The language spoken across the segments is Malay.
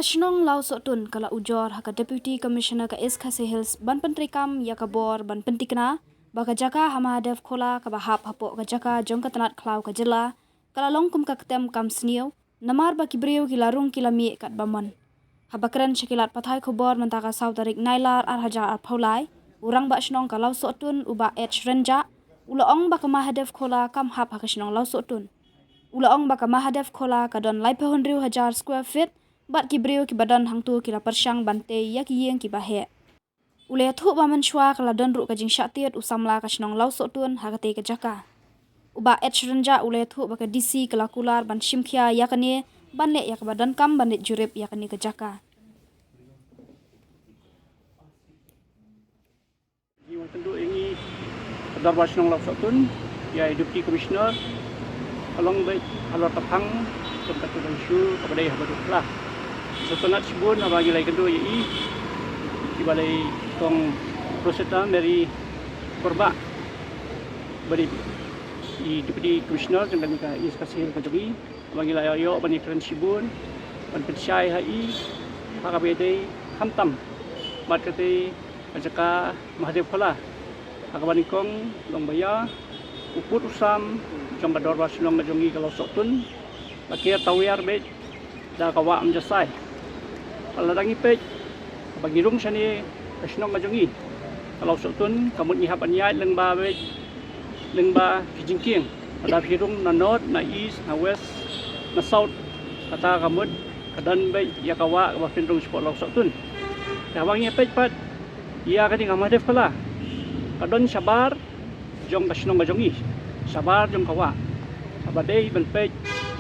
Kashnong lau sotun kala ujor haka Deputy Commissioner ka SKC Hills ban pentrikam ya kabor ban pentikna baka jaka hama hadaf khola ka bahap hapo ka jaka jong ka tanat klau ka jela kala longkum ka ketem kam sniu namar ba kibriu kilarung kilami kat baman habakran syakilat pathai khobor mentaka sau tarik nailar ar hajar ar phaulai urang ba shnong ka lau sotun uba h renja ulaong ba ka mahadaf khola kam hap haka shnong lau sotun ulaong ba ka mahadaf khola ka don lai 100,000 square feet bat kibriu ki badan hangtu kila persyang bante yak yeng ki bahe ule thu ba man shwa kala don ru ka jing syatiat usamla ka shnong lau sotun hagate ka jaka uba h renja ule thu ba ka dc kala kular ban shimkhia yakane ban le yak badan kam ban jurip yakane ka jaka Jiwa tentu ini Darbar Shnong Lau Sotun ya Deputy Commissioner along baik alor tapang tempat isu kepada yang berdua setonat sibun bagi lagi kedua i di balai tong proseta dari korba beri i Deputy Commissioner dan ka SKC Kajogi bagi lagi ayo bani keren sibun ban pensai hai hakabede khamtam mat kate ajaka Mahadev Khola hakabani kong long baya uput usam jong bador Shnong Majongi kalau sotun pakai tawiyar bet da kawa am jasai kalau dangi pej bagi rung sani Shnong Majongi kalau sotun kamut ni hapan yai lengba bet lengba kijingking ada hirung na north na east na west na south kata kamut kadan bet ya kawa ba pinrung sport lau sotun kawangi pej pat ia kadi Mahadev Khola kadon sabar jong Shnong Majongi sabar jong kawa abadei ban pej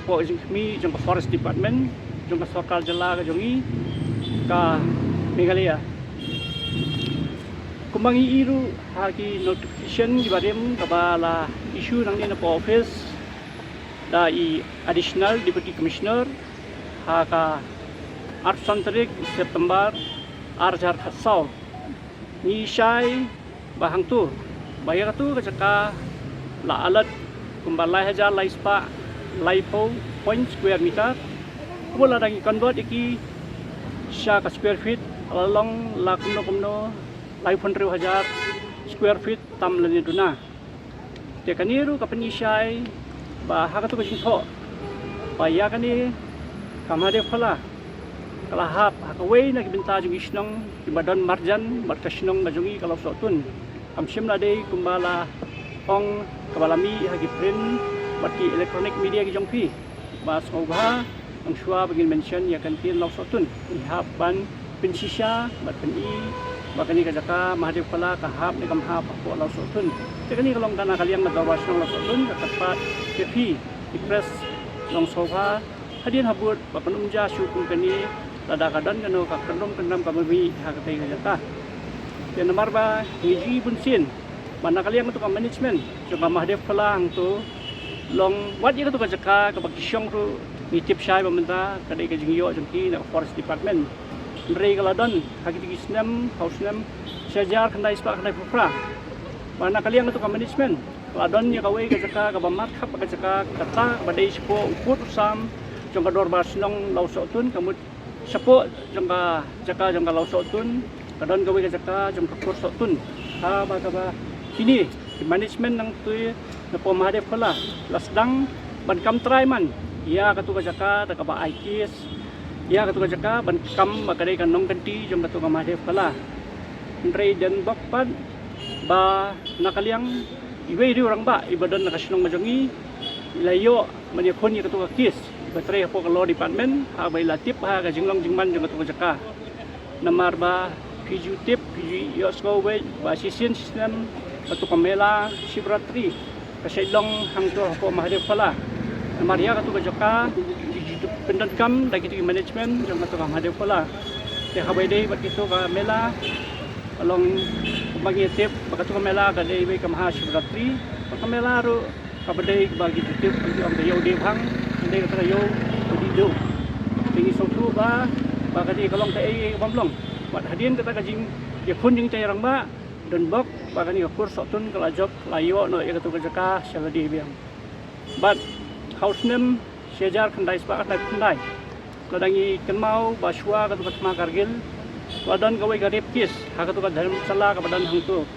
po jing kami jong forest department jong sarkar jela ka jongi ka Meghalaya kumbangi iru hagi notification gibarem kabala issue nang ni na po office da i additional deputy commissioner ha ka 8 tarik September arjar khatsau ni shai bahang tu bayar tu ka la alat kumbalai hajar lai spa lai po point square meter bola dangi convert iki sya ka square feet along la kumno lai 100,000 square feet tam lani duna te kaniru ka penyisai ba hakatu ka jingtho pa ya kani Mahadev Khola kala hap hakawei na kibinta jung isnong ibadan marjan mat kasnong majungi kalau sotun kamsim na dei kumbala ong kabalami hagi print bati electronic media ki jongpi bas ngobha ang shwa bagin mention ya kan tin law sotun ihap ban pinsisya bat peni bakani ka jaka Mahadev Khola ka hap ni kam hap ko law sotun tekani kalong kana kaliang na dawas law sotun ka katpat kepi press long sofa hadian habut bapanumja syukun kani lada kadan kano ka kendam kamabi hakate ka jaka ya nomor ba hiji bunsin mana kalian untuk management coba Mahadev Khola tu long wat ya tu jaka ka bagisyong tu nitip syai pemerintah kadai ka jingyo jengki na forest department mrei kaladon hakiti kisnam hausnam syajar kandai spa kandai pupra mana kalian untuk management kaladon ya kawai ka jaka ka bamat khap ka jaka kata badai sepo uput usam jong ka Darbar Shnong Lau Sotun kamut sepo jong ka jaka jong ka Lau Sotun kadon kawai ka jaka jong ka Kur Sotun ha ba ka ba kini management nang tu na po Mahadev Khola lasdang ban kam try man ia katu ka jaka ta ka ba IKS ia katu ka jaka ban kam makadai kan nong kanti jong katu ka Mahadev Khola ndrei dan bakpan ba nakaliang iwe ri orang ba ibadan na Shnong Majongi ilayo maniakon ya katu ka kis batre po ka law department ha bai latip ha ka jinglong jingman jong katu ka jaka namar ba piju tip piju yosko we ba sisin system katu kamela Shivratri kasailong hangto po Mahadev Khola Maria katu ka jaka pendan kam dagi ti management jong katu ka Mahadev Khola te habay day bat kito ka mela along magitip bakatu ka mela ka day ka Maha Shivratri kamela ro kabaday bagi tip ang dayo debhang hindi ka tayo di do tingi sotu ba bakati kalong tay bamlong wat hadin kata kajing ya kun jing cayarang ba dan bok bakani Kur Sotun kalajok layo no ya katu ka jaka syaladi biang but house name syajar kandai spa kandai ladangi kenmau baswa katu katma kargil wadan kawai garep kis hakatu kadharam sala kabadan hangtu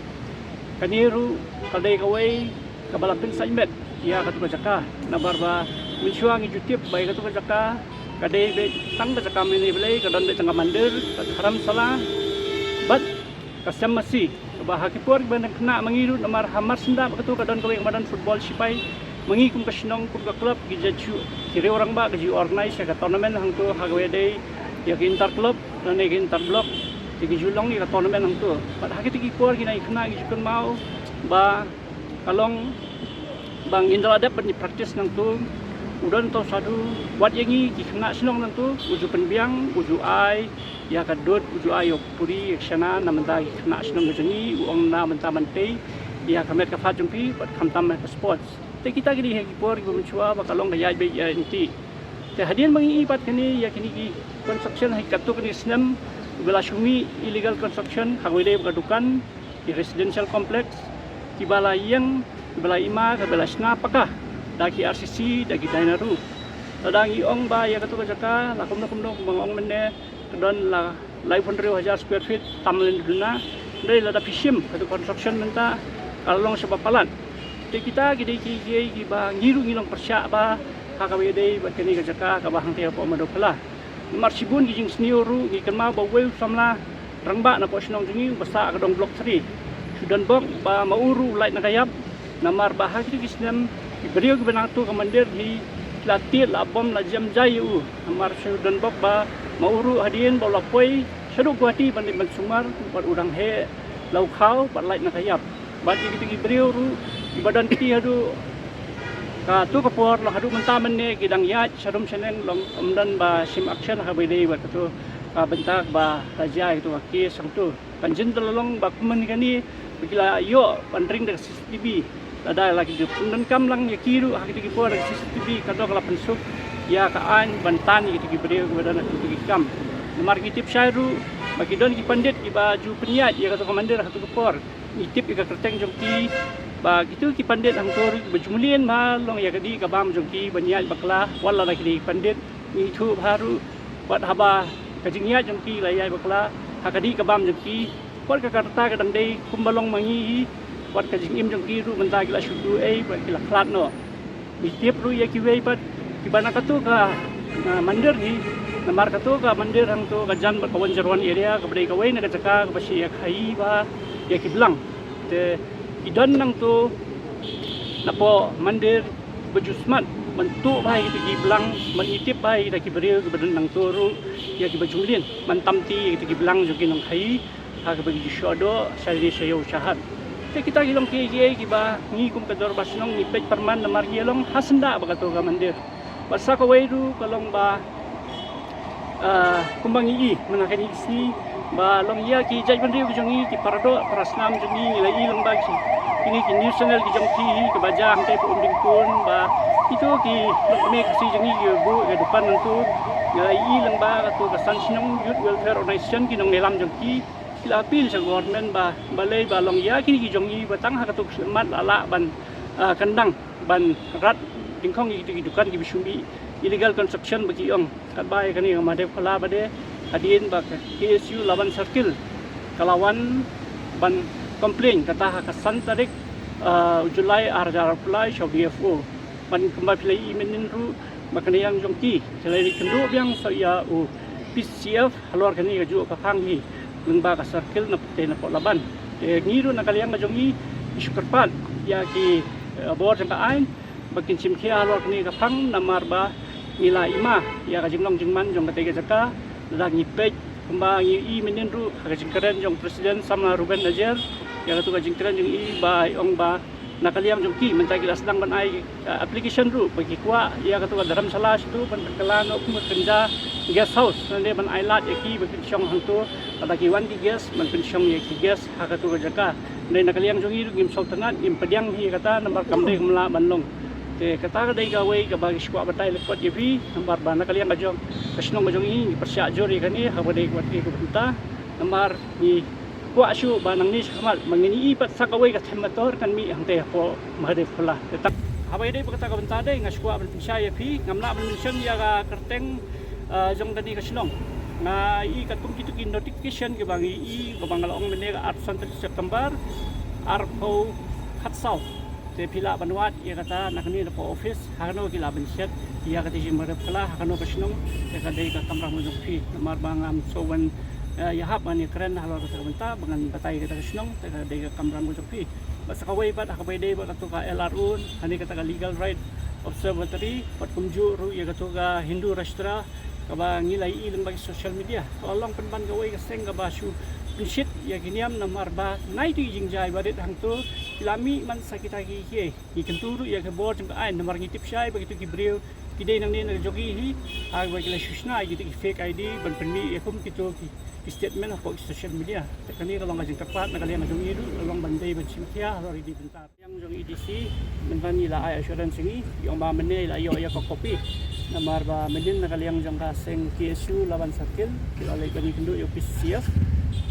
kaniru kadai kawai kabalapin saimet ya katu kajaka nabarba mensyuang ijutip bai katu kajaka kadai be tang kajaka meni belai kadan be tangga mandir haram sala bat kasam masih bahakipur bandang kena mengiru namar hamar senda katu kadan kawai kamadan football sipai mengikum kasinong kum ka klub gijaju kiri orang ba gaji organize ka tournament hangtu hagwe dei ya ki inter club dan ki inter block ki julong ki tournament hangtu pat hakiti ki por ginai kena gi jukun mau ba kalong bang indra dep ni practice hangtu udan to sadu wat yangi ki kena sinong hangtu uju penbiang uju ai ya kadut uju ayo puri eksana namenta ki kena sinong gejeni uong na menta mantei ya kamet ka fajumpi pat kamtam ka sports te kita gini hegi por gi menchua bakalong ga yai be ya inti te hadian mangi ipat kini ya kini ki construction hai katu kini snam bela shumi illegal construction hagwede kadukan di residential complex ki bala yang bela ima ka bela sna pakah daki RCC daki Dainaru tadang iong ba ya katu kajaka lakum nakum no bangong menne kedon la 500,000 square feet tamlen duna dai lada pishim katu construction menta kalong sebab palan te kita gidi ki ba ngiru ngilong persya ba hakawe dei ba kini kajaka ka ba hangte po madokla nomor sibun gijing snioru gi kenma ba wel samla rangba na po sinong jingi basa ka dong block 3 sudan bok ba mauru light na kayap namar ba hakiti kisnam ibrio gi banatu ka mandir hi latir labom la jam jayu namar sudan bok ba mauru hadien ba lapoi sedu guati banding sumar ba udang he lau khau ba light na kayap ba gi ibrio ru ibadan kiti hadu ka tu kapor la hadu mentamen ne gidang ya sadum seneng long amdan ba sim action ha bede ba tu ka bentak ba raja itu aki sangtu kanjin telolong ba kumen kani bigila yo pandring de CCTV ada lagi di pundan kam lang ya kiru ha kiti por de CCTV kadok la pensuk ya ka an bantan kiti bede badan kiti kam nomor kitip syairu bagi don ki pandit ki baju peniat ya kata komander ha tu kapor itip ika kerteng jongki ba gitu ki pandit hang tur bajumlien ma long ya kadi ka bam jongki banyal bakla wala la ki pandit ni thu baru wat haba kajingya jongki layai bakla hakadi ka bam jongki wat ka karta ka dangdei kumbalong mangi wat kajingim jongki ru menta gila shudu ei ba gila klat no ni tip ru ya ki wei bat ki bana katu ka mandir hi namar katu ka mandir hang tu ka jan ba kawan jarwan area ka bdei ka wei na ka jaka ka basi ya khai ba ya ki blang te idan nang tu napo mandir bejusmat bentuk baik itu giblang menitip baik dah kiberi kebadan nang turu ya kibajumlin mentamti itu giblang jogi nang khai ha kibagi shodo sari sayo usahat te kita gilong kiye kiba ngikum kador basnong ni pej perman namar gilong hasenda bagato ka mandir basa ko weiru kalong ba kumbangi menakani isi ba long ya ki jai bandri jongi ki parado prasnam jongi lai long ba ki ini ki news channel ki jongki ke baja hangte pu umbing pun ba itu ki lokme kasi jongi ki bu ke depan nantu lai long ba tu ka san sinong youth welfare organization ki nong nelam jongki kila apil sa government ba balai ba long ya ki jongi batang ha ka tu mat ala ban kandang ban rat tingkong ki dukan ki bisumbi illegal construction bagi ong kabai kani ngamadep khala bade hadin ba KSU Lawan Circle kalawan ban komplain kata kasan tarik Julai arjar apply show DFO ban kembali play email ru makani yang jongki selai kendu yang saya PCF halor kani gaju ka phangi lengba ka circle na pute na laban ngiru na kaliang majongi isu kerpat ya ki bor jangka ain bakin simkhia halor kani ka phang namar ba nila ima ya ka jinglong jingman jong ka tega jaka lagi pej kembang i menenru kajing keren jong presiden sama Ruben Najer ya tu kajing keren jong i ba ong ba nakaliam jong ki mencagi sedang ban ai application ru bagi kwa ya tu dalam salah itu ban kelano kum kerja guest house nande ban ai lat ki bagi syong hang tu ada ki wan ki guest ban pensyong ya ki guest ha tu jaka nai nakaliam jong i ngim sultanat im pediang hi kata nomor kamde kumla banlong te kata dai ka wei ka bagi squad batai lekot yevi nambar bana kalian bajong kasnong bajong ini persya jori kani ha badai kwat ki kubenta nambar ni kwa shu banang ni samal mangini ipat sakawei ka themator kan mi hangte ho mahade phola tetap habai dai kata ka benta dai ngas squad ban persya yevi ngamla ban mission ya ka kerteng jong tani ka silong nga i katung kitu ki notification ke bang i ko bang laong mene 8 September arpo khatsau te pila banwat ia kata nakni na po office hakano ki laban siat ia kata si marap kala hakano ka silong te ka dei ka kamra mo jong pi mar bangam sowan yahap mani keren halor ka benta bangan batay kita ka silong te ka dei ka kamra mo jong pi basta kaway ba akabay dei ba katu ka LRU hani kata ka legal right observatory pat kumju ru ia katu ka Hindu Rashtra kaba ngilai ilang bagi social media tolong penban gawai ka seng kaba shu pinsit ya giniam na marba nai tu jingjai badet hang tu lami man sakita gi he gi kenturu ya ke bor jeng ai namar ngitip syai begitu ki breu kidai nang ni na jogi hi ag bagi la shushna gitu ki fake ID ban penmi ya kum kitu ki statement apa social media tekani kalau ngajeng tepat na kalian ngajeng idu long bandai ban simtia lori di bentar yang jong EDC menban ila ai assurance ngi yang ba menai la yo ya ko kopi namar ba medin na kaliang jong kaseng KSU laban sakil oleh kani kendu yo PCF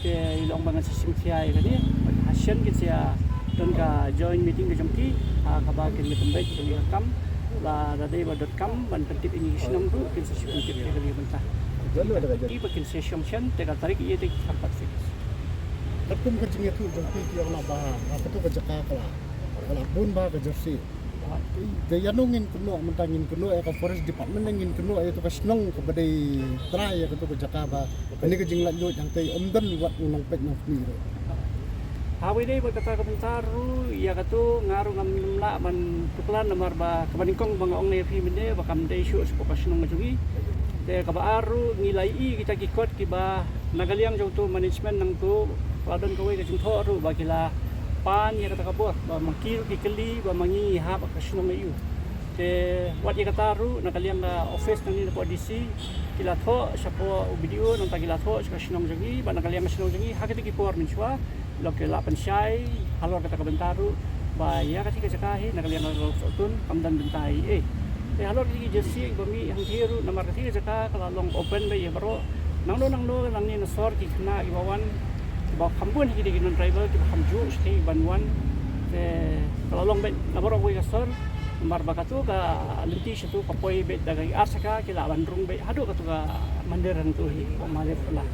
ke ilong bangan sistem CI kani hasil kit sia don ka join meeting ke jongki ka ba kin le pembait ke kam la radeba.com ban pentip ini sinong tu kin sesi pentip ke kali bentah jadi bakin session te ka tarik ye te tempat fix takum ka jinge tu jongki ki ona ba apa tu ka jaka kala bun ba ka jersey gaya nungin kuno mentangin kuno ka forest department ngin kuno itu ka snong ka badai try ya kuno ka jakaba ini ka jinglan jo yang tay omdan wat unang pet nang piro hawi dei berkata komentaru ya katu ngaru ngam minumla man tuklan namar ba kabaningkong bang ong ne fi mende bakam dei shu spokas nong majungi de kabaru ngilai i kita kikot kiba nagaliang jong tu management nang tu ladon kawai ka jungtho ru bagila pan ya kata kabor ba mangkil kikeli ba mangi hap ka sinong yu te wat ya kata ru nakaliang na office nang ni po DC kila tho sapo video nang tagila tho ka sinong jangi ba nakaliang sinong jangi hakati ki por min chwa loke la pensyai halor kata kabentaru ba ya kati ka sakahi nakaliang na tun kamdan bentai te halor ki jersey bami hang thiru namar kati ka saka kala long open ba ya baro nanglo nang ni na sor ki khna iwawan ba kampun higi di non tribal ki kamju stay banwan kalau long bet naboro ko gasor mar bakatu ka lenti situ kapoi bet dagai arsaka kila bandrung bet hadu katu ka manderan tu hi malep lah